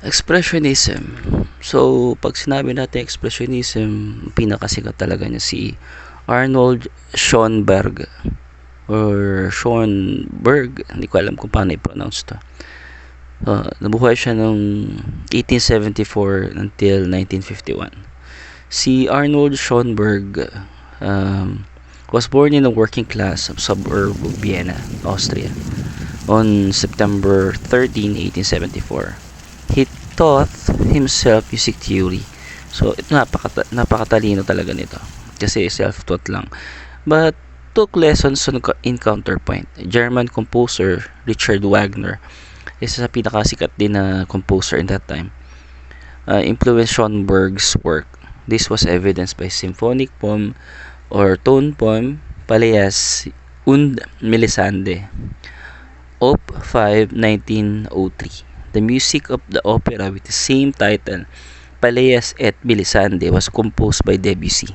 Expressionism. So, pag sinabi natin expressionism, pinakasikat talaga niya si Arnold Schoenberg or Schoenberg. Hindi ko alam kung paano i-pronounce to. Nabuhay siya noong 1874 until 1951. Si Arnold Schoenberg was born in a working class suburb of Vienna, Austria, on September 13, 1874. He taught himself music theory. So, ito napakatalino talaga nito. Kasi self-taught lang. But, took lessons in counterpoint. German composer Richard Wagner, isa sa pinakasikat din na composer in that time, influenced Schoenberg's work. This was evidenced by symphonic poem or tone poem Pallas und Melisande, Op. 5, 1903. The music of the opera with the same title, Pallas et Melisande, was composed by Debussy,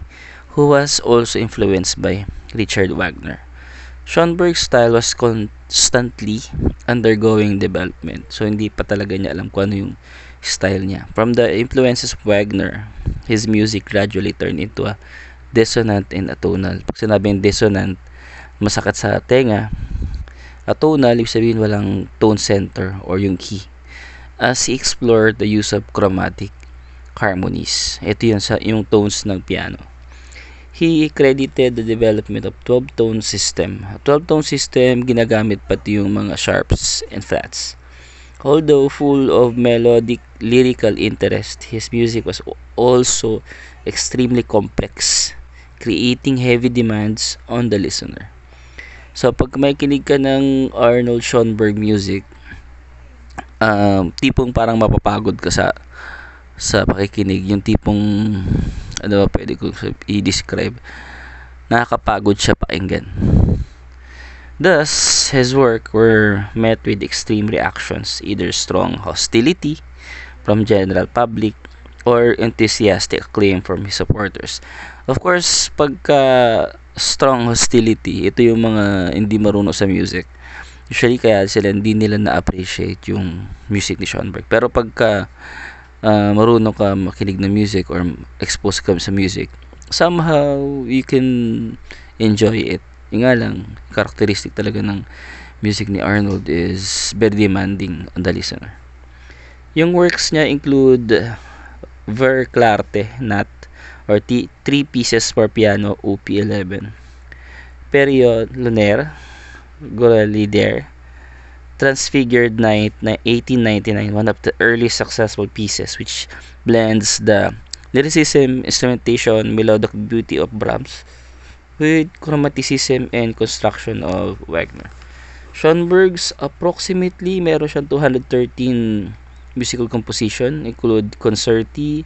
who was also influenced by Richard Wagner. Schoenberg's style was constantly undergoing development. So, hindi pa talaga niya alam kung ano yung style niya. From the influences of Wagner, his music gradually turned into a dissonant and atonal. Pag sinabing dissonant, masakit sa tenga. Atonal, ibig sabihin walang tone center or yung key. As he explored the use of chromatic harmonies. Ito yun yung tones ng piano. He credited the development of 12-tone system. A 12-tone system, ginagamit pati yung mga sharps and flats. Although full of melodic lyrical interest, his music was also extremely complex, creating heavy demands on the listener. So, pag may kinig ka ng Arnold Schoenberg music, tipong parang mapapagod ka sa pakikinig. Yung tipong, ano ba pwede ko i-describe, nakakapagod siya pakinggan. Thus, his work were met with extreme reactions, either strong hostility from general public or enthusiastic acclaim from his supporters. Of course, pagka strong hostility, ito yung mga hindi marunong sa music. Usually, kaya sila hindi nila na-appreciate yung music ni Schoenberg. Pero pagka marunong ka makinig ng music or expose ka sa music, somehow you can enjoy it. Yung nga lang, characteristic talaga ng music ni Arnold is very demanding on the listener. Yung works niya include Verklarte Nat or 3 pieces for piano OP 11, Period Lunaire, Goralider, Transfigured Night na 1899, one of the early successful pieces which blends the lyricism, instrumentation, melodic beauty of Brahms with chromaticism and construction of Wagner. Schoenberg's approximately meron siyang 213 musical composition, include concerti,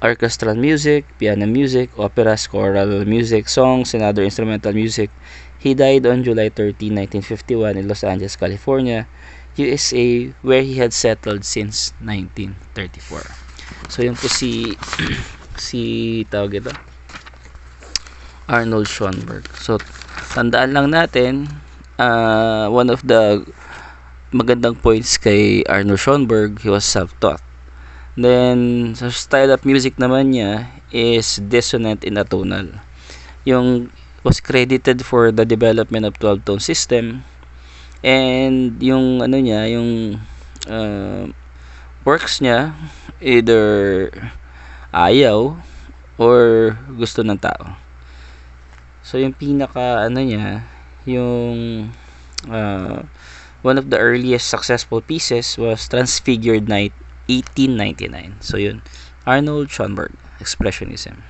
orchestral music, piano music, operas, choral music, songs, and other instrumental music. He died on July 13, 1951 in Los Angeles, California, USA, where he had settled since 1934. So, yun po si tawag ito, Arnold Schoenberg. So, tandaan lang natin, one of the magandang points kay Arnold Schoenberg, he was self-taught. Then, sa style of music naman niya is dissonant and atonal. Yung was credited for the development of 12-tone system, and yung ano niya, yung works niya, either ayaw or gusto ng tao. So, yung pinaka ano niya, yung one of the earliest successful pieces was Transfigured Night 1899. So, yun, Arnold Schoenberg, Expressionism.